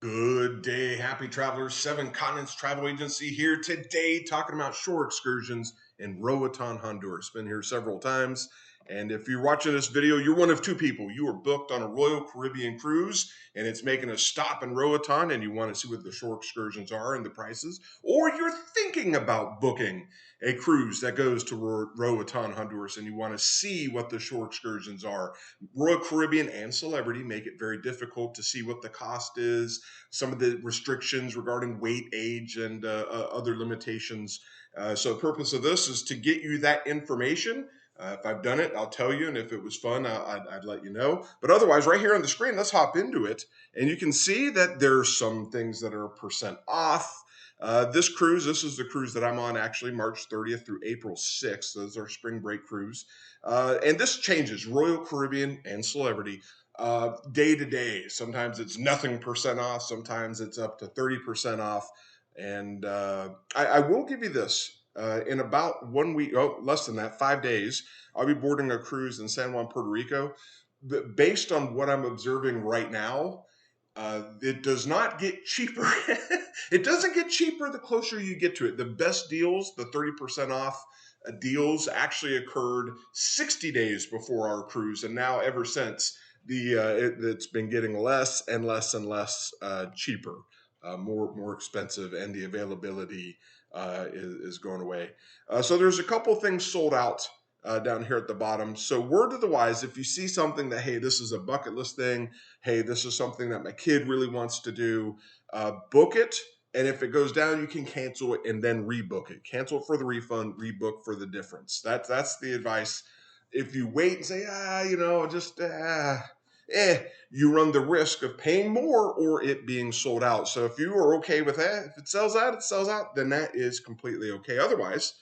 Good day, happy travelers. Seven Continents Travel Agency here today talking about shore excursions in Roatan, Honduras. Been here several times. And if you're watching this video, you're one of two people. You are booked on a Royal Caribbean cruise and it's making a stop in Roatan and you want to see what the shore excursions are and the prices. Or you're thinking about booking a cruise that goes to Roatan, Honduras and you want to see what the shore excursions are. Royal Caribbean and Celebrity make it very difficult to see what the cost is, some of the restrictions regarding weight, age, and other limitations. So the purpose of this is to get you that information. If I've done it, I'll tell you, and if it was fun, I'd let you know. But otherwise, right here on the screen, let's hop into it. And you can see that there's some things that are percent off. This cruise, this is the cruise that I'm on actually March 30th through April 6th. Those are spring break cruise. And this changes, Royal Caribbean and Celebrity, day to day. Sometimes it's nothing percent off. Sometimes it's up to 30% off. And I will give you this. In about 1 week, less than that, 5 days, I'll be boarding a cruise in San Juan, Puerto Rico. But based on what I'm observing right now, it does not get cheaper. It doesn't get cheaper the closer you get to it. The best deals, the 30% off deals, actually occurred 60 days before our cruise. And now ever since, it's been getting less and less and less cheaper, more expensive, and the availability is going away. So there's a couple things sold out down here at the bottom. So word to the wise, if you see something that, hey, this is a bucket list thing, hey, this is something that my kid really wants to do, book it. And if it goes down, you can cancel it and then rebook it. Cancel it for the refund, rebook for the difference. That's the advice. If you wait and say, you run the risk of paying more or it being sold out. So if you are okay with that, if it sells out, it sells out, then that is completely okay. Otherwise,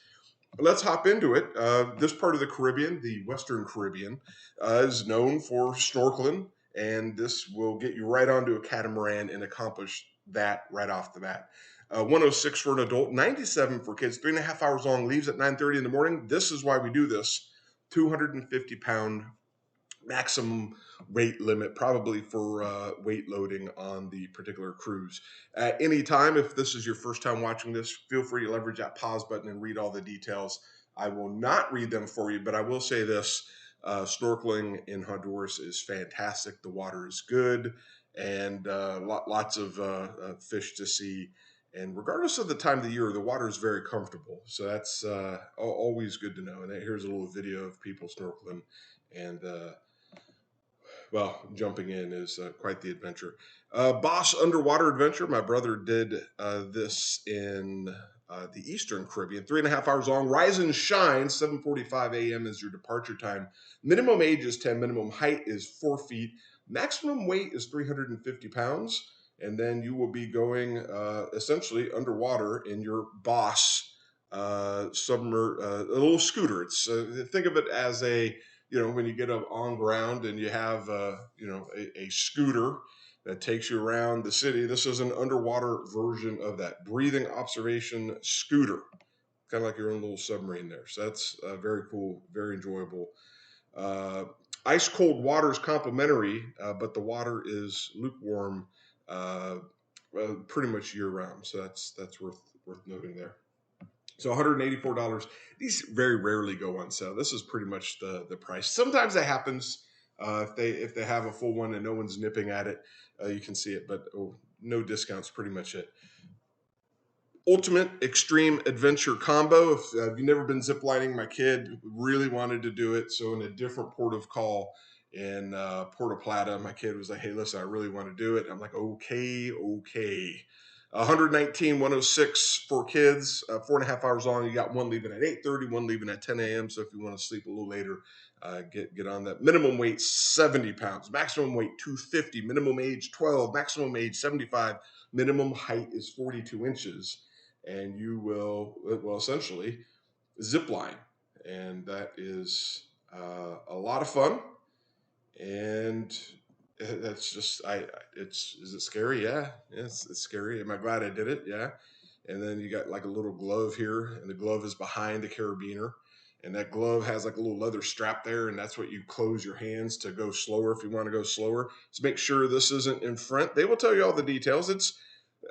let's hop into it. This part of the Caribbean, the Western Caribbean, is known for snorkeling, and this will get you right onto a catamaran and accomplish that right off the bat. 106 for an adult, 97 for kids, 3.5 hours long, leaves at 9:30 in the morning. This is why we do this. 250-pound maximum weight limit, probably for weight loading on the particular cruise. At any time, if this is your first time watching this, feel free to leverage that pause button and read all the details. I will not read them for you, but I will say this. Snorkeling in Honduras is fantastic. The water is good, and lots of fish to see. And regardless of the time of the year, the water is very comfortable. So that's always good to know. And here's a little video of people snorkeling. And jumping in is quite the adventure. Boss Underwater Adventure. My brother did this in the Eastern Caribbean. 3.5 hours long. Rise and shine. 7:45 a.m. is your departure time. Minimum age is 10. Minimum height is 4 feet. Maximum weight is 350 pounds. And then you will be going essentially underwater in your Boss a little scooter. It's think of it as when you get up on ground and you have a scooter that takes you around the city. This is an underwater version of that breathing observation scooter, kind of like your own little submarine there. So that's very cool, very enjoyable. Ice cold water is complimentary, but the water is lukewarm pretty much year round. So that's worth noting there. So $184. These very rarely go on sale. This is pretty much the price. Sometimes that happens if they have a full one and no one's nipping at it. You can see it, but no discounts. Pretty much it. Ultimate Extreme Adventure Combo. If you've never been ziplining, my kid really wanted to do it. So in a different port of call in Puerto Plata, my kid was like, "Hey, listen, I really want to do it." I'm like, "Okay." 119, 106 for kids, 4.5 hours long. You got one leaving at 8:30, one leaving at 10 a.m. So if you want to sleep a little later, get on that. Minimum weight 70 pounds, maximum weight 250, minimum age 12, maximum age 75, minimum height is 42 inches, and you will essentially zip line, and that is a lot of fun. And that's just is it scary? Yeah, it's scary. Am I glad I did it? Yeah. And then you got like a little glove here, and the glove is behind the carabiner, And that glove has like a little leather strap there, and that's what you close your hands to go slower if you want to go slower. So make sure this isn't in front. They will tell you all the details. It's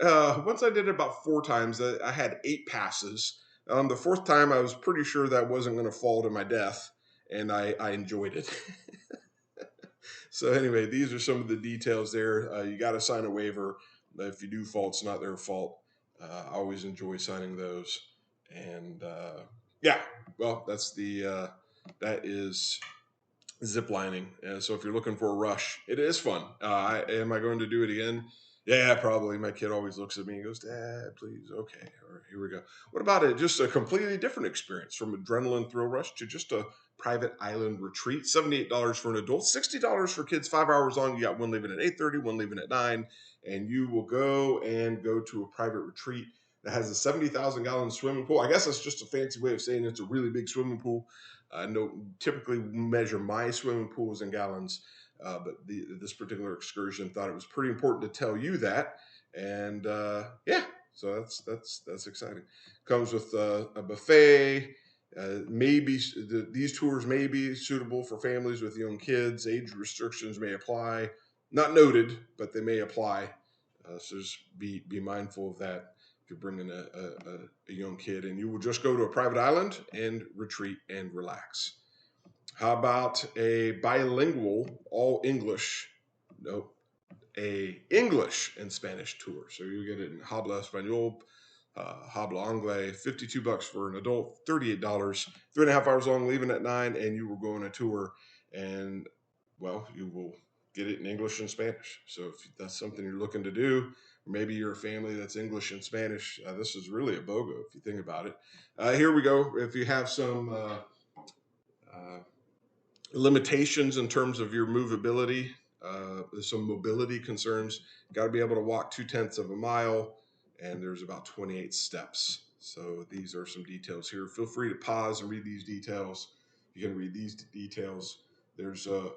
once I did it about 4 times. I had 8 passes. The fourth time, I was pretty sure that wasn't going to fall to my death, and I enjoyed it. So anyway, these are some of the details there. You got to sign a waiver. If you do fall, it's not their fault. I always enjoy signing those. And yeah, well, that is zip lining. So if you're looking for a rush, it is fun. Am I going to do it again? Yeah, probably. My kid always looks at me and goes, "Dad, please." Okay, all right, here we go. What about it? Just a completely different experience from adrenaline thrill rush to just a private island retreat. $78 for an adult, $60 for kids. 5 hours long. You got one leaving at 8:30, one leaving at 9, and you will go to a private retreat that has a 70,000-gallon swimming pool. I guess that's just a fancy way of saying it's a really big swimming pool. I don't typically measure my swimming pools in gallons, but this particular excursion thought it was pretty important to tell you that. And yeah, so that's exciting. Comes with a buffet. These tours may be suitable for families with young kids. Age restrictions may apply. Not noted, but they may apply. So just be mindful of that if you're bringing a young kid, and you will just go to a private island and retreat and relax. How about a bilingual, all English, nope, a English and Spanish tour? So you get it in Habla Español, Habla Anglais, $52 for an adult, $38, 3.5 hours long, leaving at 9, and you will go on a tour, and well, you will get it in English and Spanish. So if that's something you're looking to do, maybe you're a family that's English and Spanish, this is really a BOGO if you think about it. Here we go. If you have some uh, limitations in terms of your movability, some mobility concerns, got to be able to walk 2/10 of a mile, and there's about 28 steps. So these are some details here. Feel free to pause and read these details. You can read these details. There's a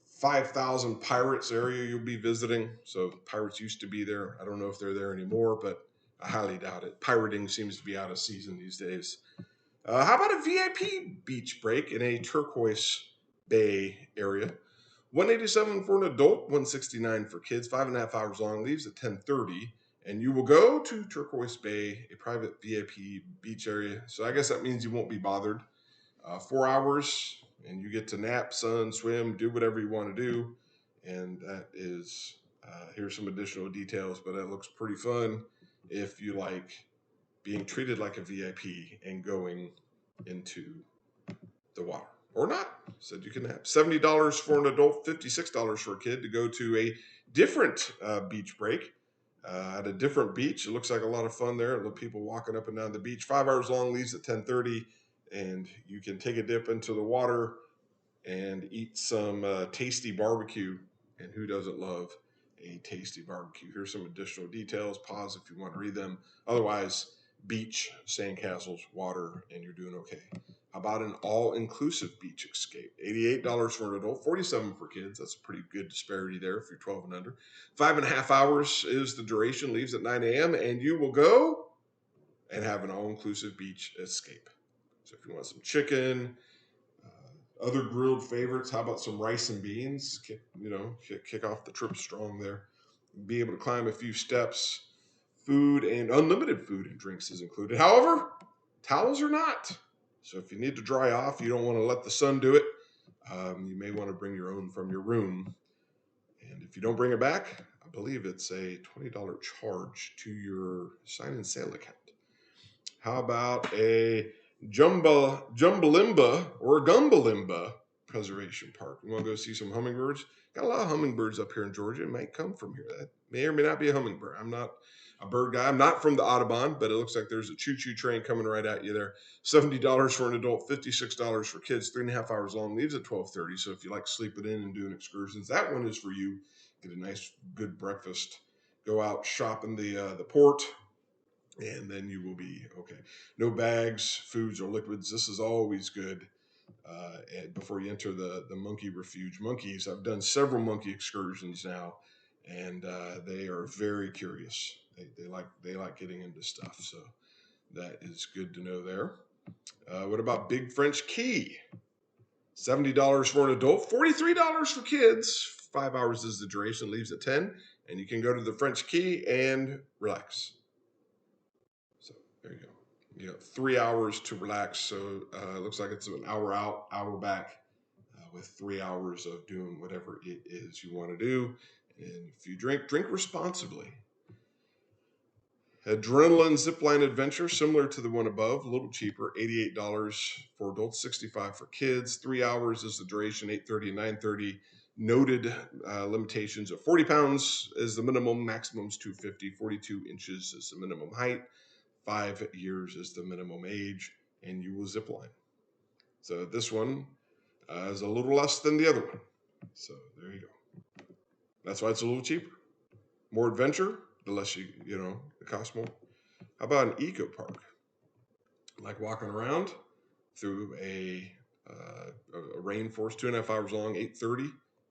5,000 pirates area you'll be visiting. So pirates used to be there. I don't know if they're there anymore, but I highly doubt it. Pirating seems to be out of season these days. How about a VIP beach break in a turquoise bay area? 187 for an adult, 169 for kids. 5.5 hours long, leaves at 10:30, and you will go to Turquoise Bay, a private VIP beach area. So I guess that means you won't be bothered. 4 hours, and you get to nap, sun, swim, do whatever you want to do. And that is here's some additional details, but that looks pretty fun if you like being treated like a VIP and going into the water. Or not. Said you can have $70 for an adult, $56 for a kid to go to a different beach break at a different beach. It looks like a lot of fun there. People walking up and down the beach. 5 hours long, leaves at 10:30, and you can take a dip into the water and eat some tasty barbecue. And who doesn't love a tasty barbecue? Here's some additional details. Pause if you want to read them. Otherwise, beach, sandcastles, water, and you're doing okay. How about an all-inclusive beach escape? $88 for an adult, $47 for kids. That's a pretty good disparity there if you're 12 and under. 5.5 hours is the duration, leaves at 9 a.m., and you will go and have an all-inclusive beach escape. So if you want some chicken, other grilled favorites, how about some rice and beans? Kick off the trip strong there. Be able to climb a few steps. Food and unlimited food and drinks is included. However, towels are not. So if you need to dry off, you don't want to let the sun do it. You may want to bring your own from your room. And if you don't bring it back, I believe it's a $20 charge to your sign and sale account. How about a Jumbalimba or a Gumbalimba Preservation Park? You want to go see some hummingbirds? Got a lot of hummingbirds up here in Georgia. It might come from here. That may or may not be a hummingbird. I'm not a bird guy. I'm not from the Audubon, but it looks like there's a choo-choo train coming right at you there. $70 for an adult, $56 for kids. 3.5 hours long, leaves at 12:30. So if you like sleeping in and doing excursions, that one is for you. Get a nice, good breakfast. Go out shopping the port, and then you will be okay. No bags, foods, or liquids. This is always good before you enter the monkey refuge. Monkeys, I've done several monkey excursions now, and they are very curious. They like getting into stuff, so that is good to know there. What about Big French Key? $70 for an adult, $43 for kids. 5 hours is the duration, leaves at 10. And you can go to the French Key and relax. So there you go. You got 3 hours to relax. So it looks like it's an hour out, hour back, with 3 hours of doing whatever it is you want to do. And if you drink responsibly. Adrenaline Zipline Adventure, similar to the one above, a little cheaper, $88 for adults, $65 for kids. 3 hours is the duration, 8:30 and 9:30. Noted limitations of 40 pounds is the minimum, maximum is 250, 42 inches is the minimum height, 5 years is the minimum age, and you will zip line. So this one is a little less than the other one. So there you go. That's why it's a little cheaper. More adventure, the less it costs more. How about an eco park? Like walking around through a rainforest, 2.5 hours long, 8:30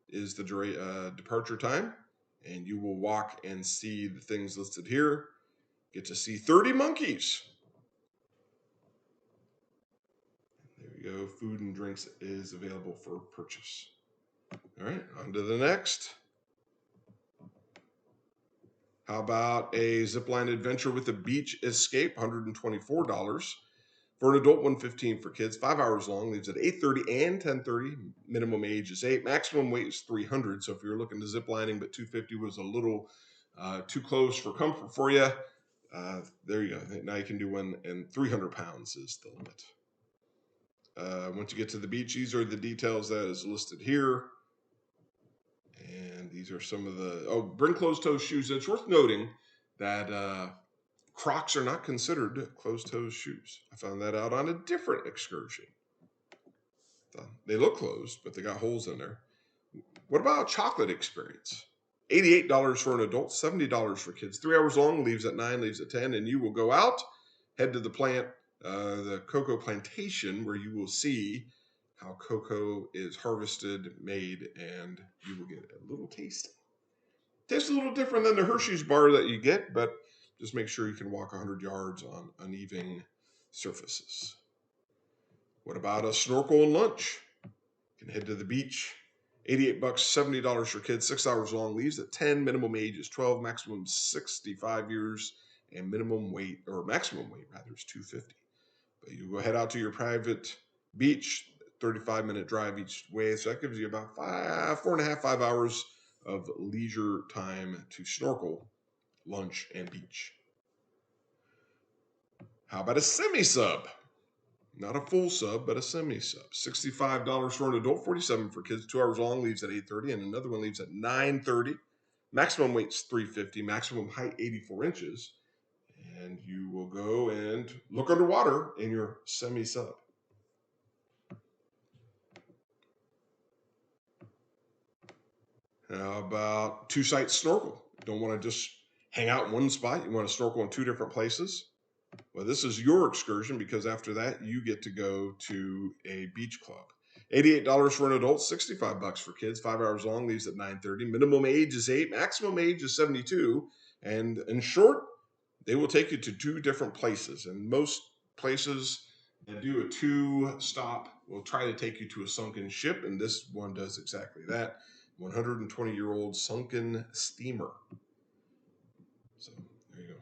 is the departure time, and you will walk and see the things listed here. Get to see 30 monkeys. There you go. Food and drinks is available for purchase. All right, on to the next. How about a zipline adventure with a beach escape? $124. For an adult, $115 for kids. 5 hours long, leaves at 8:30 and 10:30. Minimum age is 8. Maximum weight is 300. So if you're looking to zip lining, but 250 was a little too close for comfort for you, there you go. Now you can do one, and 300 pounds is the limit. Once you get to the beach, these are the details that is listed here. And these are some of the, bring closed-toe shoes. It's worth noting that Crocs are not considered closed-toe shoes. I found that out on a different excursion. They look closed, but they got holes in there. What about a chocolate experience? $88 for an adult, $70 for kids. 3 hours long, leaves at 9, leaves at 10, and you will go out, head to the plant, the cocoa plantation, where you will see how cocoa is harvested, made, and you will get a little taste. Tastes a little different than the Hershey's bar that you get, but just make sure you can walk 100 yards on uneven surfaces. What about a snorkel and lunch? You can head to the beach. $88, $70 for kids, 6 hours long, leaves at 10, minimum age is 12, maximum 65 years, and maximum weight is 250. But you go head out to your private beach, 35-minute drive each way, so that gives you about 4.5, 5 hours of leisure time to snorkel, lunch, and beach. How about a semi-sub? Not a full sub, but a semi-sub. $65 for an adult, $47 for kids. 2 hours long, leaves at 8:30, and another one leaves at 9:30. Maximum weight's 350, maximum height 84 inches. And you will go and look underwater in your semi-sub. How about two-site snorkel? Don't want to just hang out in one spot. You want to snorkel in 2 different places. Well, this is your excursion, because after that, you get to go to a beach club. $88 for an adult, $65 for kids. 5 hours long, leaves at 9:30. Minimum age is 8, maximum age is 72. And in short, they will take you to 2 different places. And most places that do a 2-stop will try to take you to a sunken ship. And this one does exactly that. 120-year-old sunken steamer. So there you go.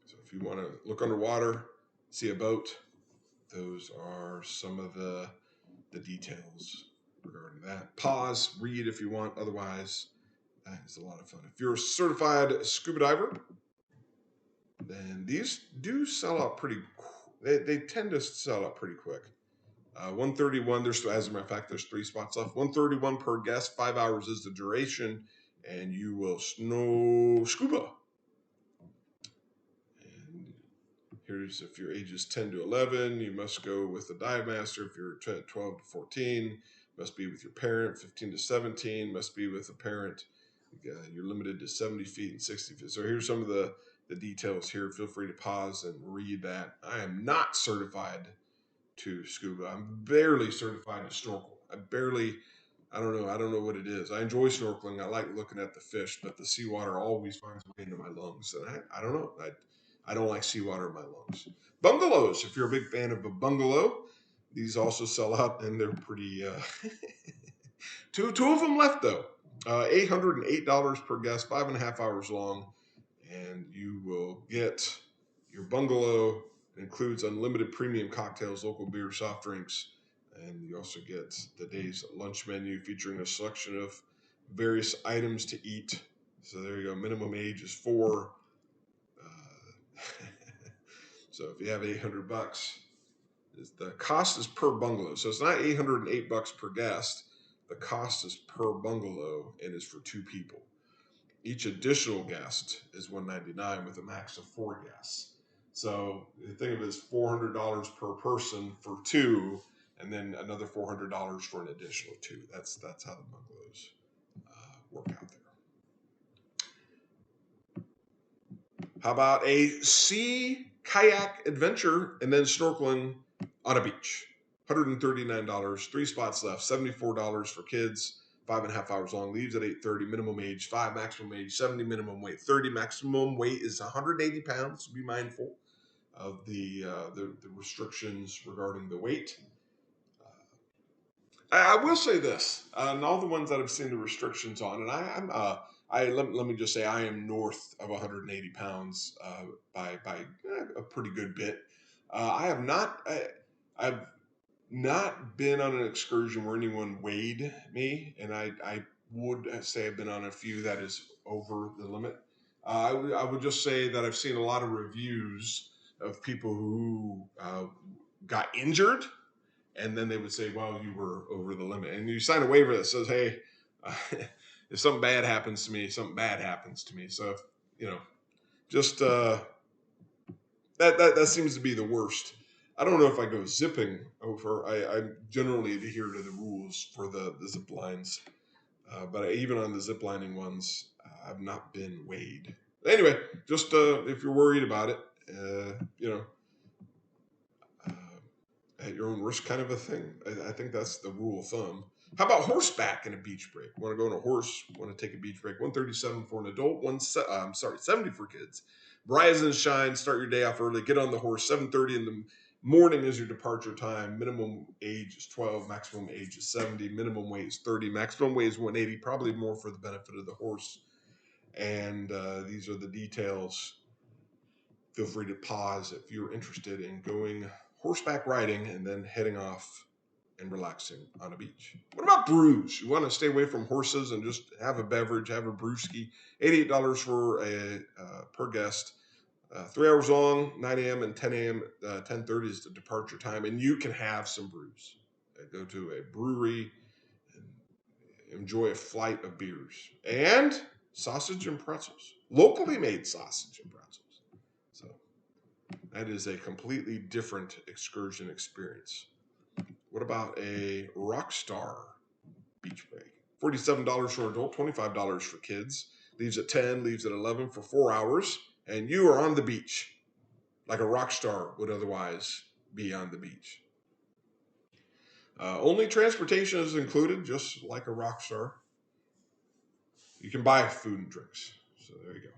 So if you want to look underwater, see a boat, those are some of the details regarding that. Pause, read if you want. Otherwise, that is a lot of fun. If you're a certified scuba diver, then these do sell out pretty quick. They tend to sell out pretty quick. 131, as a matter of fact, there's 3 spots left. 131 per guest, 5 hours is the duration, and you will scuba. And here's if your age is 10 to 11, you must go with the dive master. If you're 12 to 14, must be with your parent. 15 to 17, must be with a parent. You're limited to 70 feet and 60 feet. So here's some of the details here. Feel free to pause and read that. I am not certified to scuba. I'm barely certified to snorkel. I don't know what it is. I enjoy snorkeling. I like looking at the fish, but the seawater always finds a way into my lungs. And I don't know. I don't like seawater in my lungs. Bungalows, if you're a big fan of a bungalow, these also sell out, and they're pretty. Two of them left though. $808 per guest, 5.5 hours long, and you will get your bungalow. It includes unlimited premium cocktails, local beer, soft drinks, and you also get the day's lunch menu featuring a selection of various items to eat. So there you go. Minimum age is 4. So if you have $800, the cost is per bungalow. So it's not $808 per guest. The cost is per bungalow and is for 2 people. Each additional guest is $199 with a max of 4 guests. So think of it as $400 per person for 2, and then another $400 for an additional 2. That's how the bungalows work out there. How about a sea kayak adventure and then snorkeling on a beach? $139, 3 spots left, $74 for kids, 5.5 hours long, leaves at 8:30, minimum age 5, maximum age 70, minimum weight 30, maximum weight is 180 pounds. Be mindful of the restrictions regarding the weight. I will say this, and all the ones that I've seen the restrictions on, and let me just say I am north of 180 pounds by a pretty good bit. I've not been on an excursion where anyone weighed me, and I would say I've been on a few that is over the limit. I would just say that I've seen a lot of reviews of people who got injured, and then they would say, well, you were over the limit. And you sign a waiver that says, hey, if something bad happens to me, something bad happens to me. So, just that seems to be the worst. I don't know if I go zipping over. I generally adhere to the rules for the zip lines. But even on the zip lining ones, I've not been weighed. Anyway, just if you're worried about it, at your own risk kind of a thing. I think that's the rule of thumb. How about horseback in a beach break? Want to go on a horse? Want to take a beach break? $137 for an adult. $70 for kids. Rise and shine. Start your day off early. Get on the horse. 7:30 in the morning is your departure time. Minimum age is 12. Maximum age is 70. Minimum weight is 30. Maximum weight is 180. Probably more for the benefit of the horse. And these are the details. Feel free to pause if you're interested in going horseback riding and then heading off and relaxing on a beach. What about brews? You want to stay away from horses and just have a beverage, have a brewski. $88 for a per guest. 3 hours long, 9 a.m. and 10 a.m. 10:30 is the departure time, and you can have some brews. Go to a brewery and enjoy a flight of beers and sausage and pretzels, locally made sausage and pretzels. So that is a completely different excursion experience. What about a Rockstar beach break? $47 for adult, $25 for kids. Leaves at 10, leaves at 11 for 4 hours, and you are on the beach like a rock star would otherwise be on the beach. Only transportation is included, just like a rock star. You can buy food and drinks, so there you go.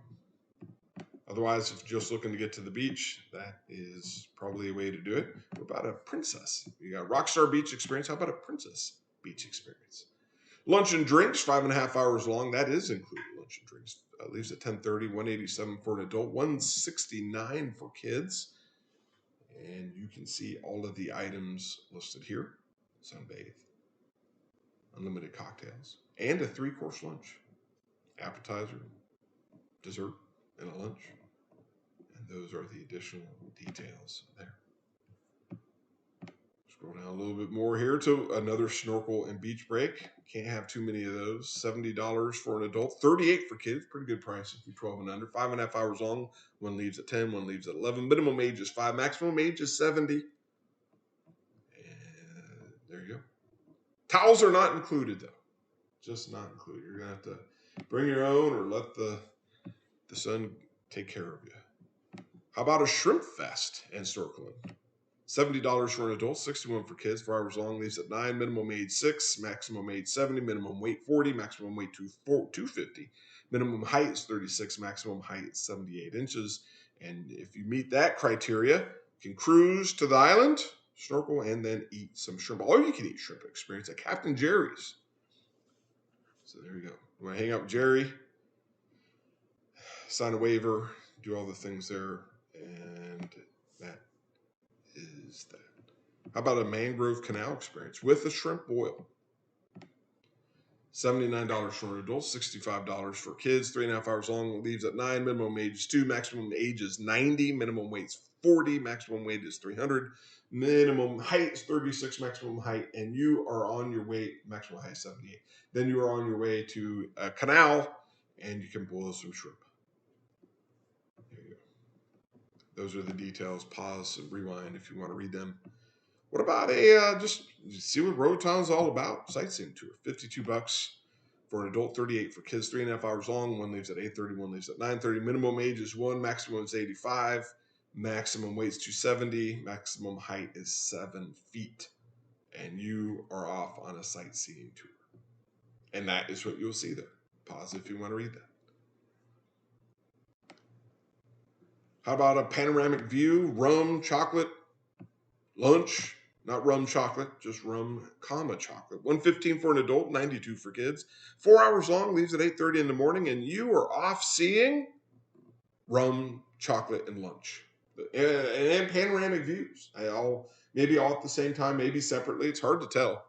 Otherwise, if you're just looking to get to the beach, that is probably a way to do it. What about a princess? You got Rockstar Beach Experience. How about a princess beach experience? Lunch and drinks, 5.5 hours long. That is included. Lunch and drinks leaves at 10:30. $187 for an adult. $169 for kids. And you can see all of the items listed here. Sunbathe, unlimited cocktails, and a 3-course lunch, appetizer, dessert, and a lunch. And those are the additional details there. Scroll down a little bit more here to another snorkel and beach break. Can't have too many of those. $70 for an adult, $38 for kids. Pretty good price if you're 12 and under. 5.5 hours long. One leaves at 10, one leaves at 11. Minimum age is 5. Maximum age is 70. And there you go. Towels are not included, though. Just not included. You're going to have to bring your own or let the sun take care of you. How about a shrimp fest and snorkeling? $70 for an adult, $61 for kids, 4 hours long, leaves at 9, minimum age 6, maximum age 70, minimum weight 40, maximum weight 250, Minimum height is 36, maximum height is 78 inches. And if you meet that criteria, you can cruise to the island, snorkel, and then eat some shrimp. All you can eat shrimp experience at Captain Jerry's. So there you go. You want to hang out with Jerry, sign a waiver, do all the things there, and that is that. How about a mangrove canal experience with a shrimp boil? $79 for adults, $65 for kids, 3.5 hours long, leaves at 9, minimum age is 2, maximum age is 90, minimum weight is 40, maximum weight is 300, minimum height is 36, maximum height, and you are on your way, maximum height is 78. Then you are on your way to a canal, and you can boil some shrimp. There you go. Those are the details. Pause and rewind if you want to read them. What about just see what Roatan's all about? Sightseeing tour, $52 for an adult, 38 for kids, 3.5 hours long. One leaves at 8:30, one leaves at 9:30. Minimum age is 1, maximum is 85, maximum weight is 270, maximum height is 7 feet, and you are off on a sightseeing tour. And that is what you'll see there. Pause if you want to read that. How about a panoramic view, rum, chocolate, lunch? Not rum chocolate, just rum, comma chocolate. $115 for an adult, $92 for kids. 4 hours long, leaves at 8:30 in the morning, and you are off seeing rum, chocolate, and lunch. And panoramic views. Maybe all at the same time, maybe separately. It's hard to tell.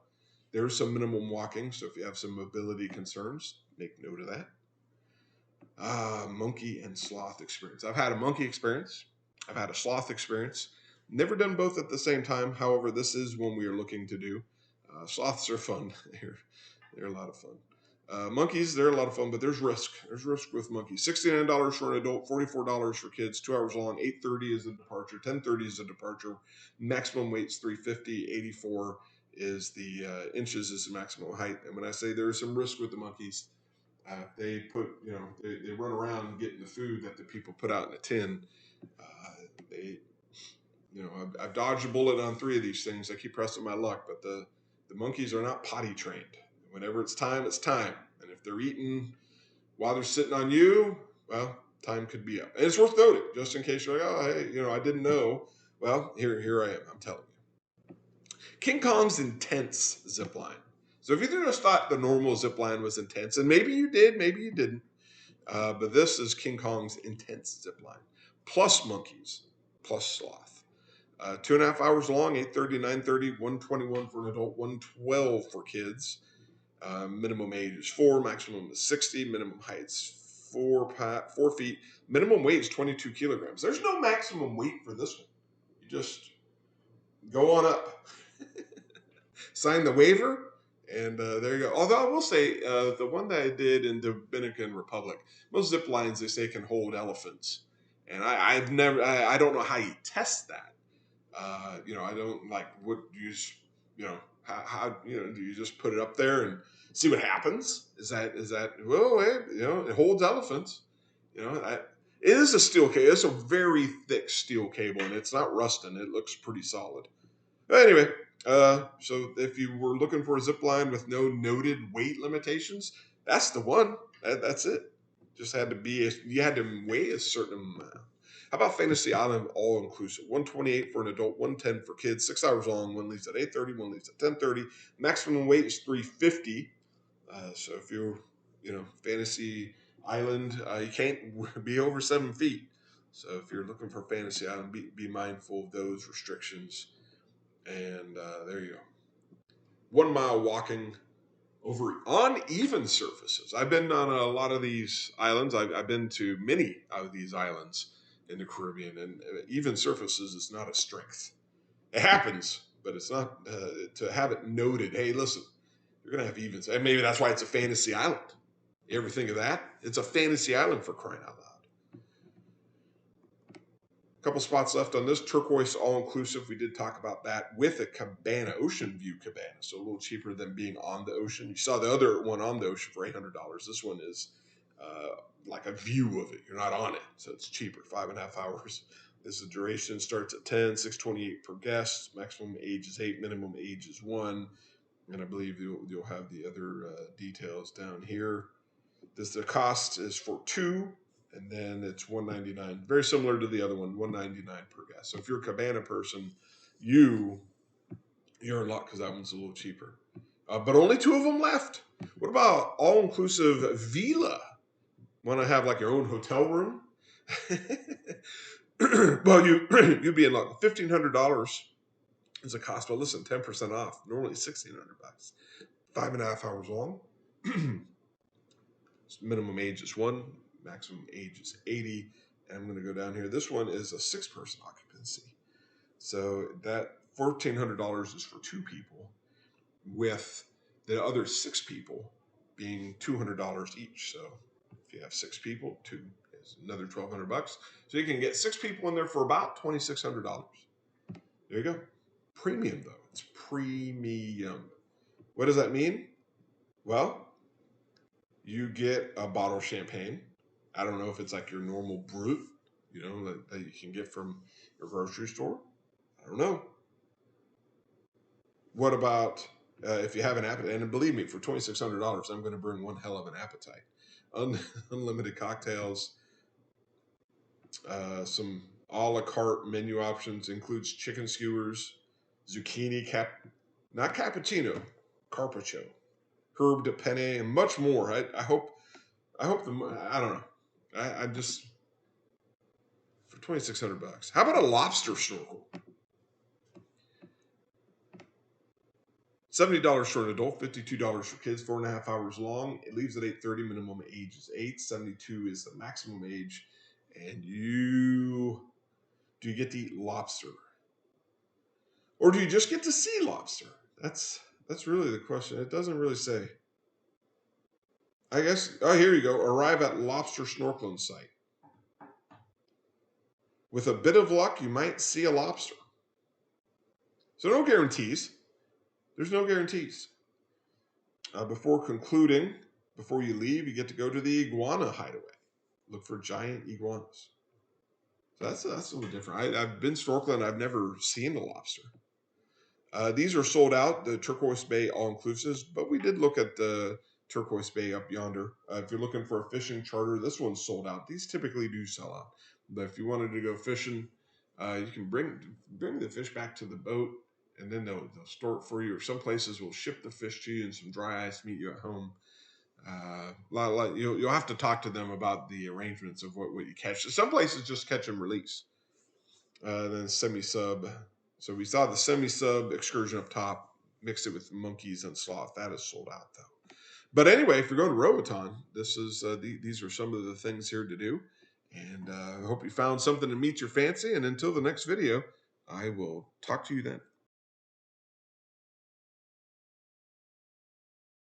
There's some minimum walking, so if you have some mobility concerns, make note of that. Monkey and sloth experience. I've had a monkey experience. I've had a sloth experience. Never done both at the same time. However, this is one we are looking to do. Sloths are fun. They're a lot of fun. Monkeys, they're a lot of fun, but there's risk. There's risk with monkeys. $69 for an adult, $44 for kids, 2 hours long, 8:30 is the departure, 10:30 is the departure. Maximum weight's 350, 84 is the inches is the maximum height. And when I say there's some risk with the monkeys, they put, they run around getting the food that the people put out in a tin. I've dodged a bullet on 3 of these things. I keep pressing my luck, but the monkeys are not potty trained. Whenever it's time, it's time. And if they're eating while they're sitting on you, well, time could be up. And it's worth noting, just in case you're like, oh, hey, I didn't know. Well, here I am. I'm telling you. King Kong's intense zip line. So if you just thought the normal zip line was intense, and maybe you did, maybe you didn't, but this is King Kong's intense zip line, plus monkeys, plus sloth. 2.5 hours long, 8:30, 9:30, 121 for an adult, 112 for kids. Minimum age is 4, maximum is 60, minimum height's 4 feet, minimum weight is 22 kilograms. There's no maximum weight for this one. You just go on up, sign the waiver, and there you go. Although I will say, the one that I did in the Dominican Republic, most zip lines they say can hold elephants, and I don't know how you test that. I don't like what you just, how do you just put it up there and see what happens? Is that well, it holds elephants. It is a steel cable. It's a very thick steel cable, and it's not rusting. It looks pretty solid. But anyway, so if you were looking for a zip line with no noted weight limitations, that's the one. That's it. Just had to be you had to weigh a certain amount. How about Fantasy Island all inclusive? 128 for an adult, 110 for kids, 6 hours long. One leaves at 8:30, one leaves at 10:30. Maximum weight is 350. So if you're, Fantasy Island, you can't be over 7 feet. So if you're looking for Fantasy Island, be mindful of those restrictions. And there you go. 1 mile walking over uneven surfaces. I've been on a lot of these islands. I've been to many of these islands in the Caribbean, and even surfaces is not a strength. It happens, but it's not to have it noted. Hey, listen, you're gonna have evens, and maybe that's why it's a fantasy island. You ever think of that? It's a fantasy island, for crying out loud. Couple spots left on this turquoise all-inclusive. We did talk about that with a cabana, ocean view cabana, so a little cheaper than being on the ocean. You saw the other one on the ocean for $800. This one is like a view of it. You're not on it, so it's cheaper, 5.5 hours. This is duration starts at 10, $628 per guest. Maximum age is 8, minimum age is 1. And I believe you'll have the other details down here. the cost is for 2, and then it's $199. Very similar to the other one, $199 per guest. So if you're a cabana person, you're in luck because that one's a little cheaper. But only 2 of them left. What about all-inclusive villa? Want to have like your own hotel room? Well, you'd be in luck. $1,500 is a cost. Well, listen, 10% off. Normally $1,600. 5.5 hours long. Minimum age is 1. Maximum age is 80. And I'm going to go down here. This one is a 6-person occupancy. So that $1,400 is for 2 people, with the other 6 people being $200 each. So if you have 6 people, 2 is another $1,200. So you can get 6 people in there for about $2,600. There you go. Premium, though. It's premium. What does that mean? Well, you get a bottle of champagne. I don't know if it's like your normal brut, that you can get from your grocery store. I don't know. What about if you have an appetite? And believe me, for $2,600, I'm going to bring one hell of an appetite. Unlimited cocktails, some a la carte menu options, includes chicken skewers, zucchini not cappuccino, carpaccio, herb de penne, and much more. I hope I don't know. I just, for $2,600. How about a lobster snorkel? $70 for an adult, $52 for kids, 4.5 hours long. It leaves at 8:30. Minimum age is 8. 72 is the maximum age. And do you get to eat lobster? Or do you just get to see lobster? That's really the question. It doesn't really say. I guess, here you go. Arrive at lobster snorkeling site. With a bit of luck, you might see a lobster. So no guarantees. There's no guarantees. Before concluding, before you leave, you get to go to the iguana hideaway. Look for giant iguanas. So that's a little different. I've been snorkeling. I've never seen a lobster. These are sold out, the Turquoise Bay all-inclusives, but we did look at the Turquoise Bay up yonder. If you're looking for a fishing charter, this one's sold out. These typically do sell out. But if you wanted to go fishing, you can bring the fish back to the boat, and then they'll store it for you. Or some places will ship the fish to you and some dry ice, meet you at home. You'll have to talk to them about the arrangements of what you catch. Some places just catch and release. Then semi-sub. So we saw the semi-sub excursion up top, mixed it with monkeys and sloth. That is sold out, though. But anyway, if you're going to Roatan, these are some of the things here to do. And I hope you found something to meet your fancy. And until the next video, I will talk to you then.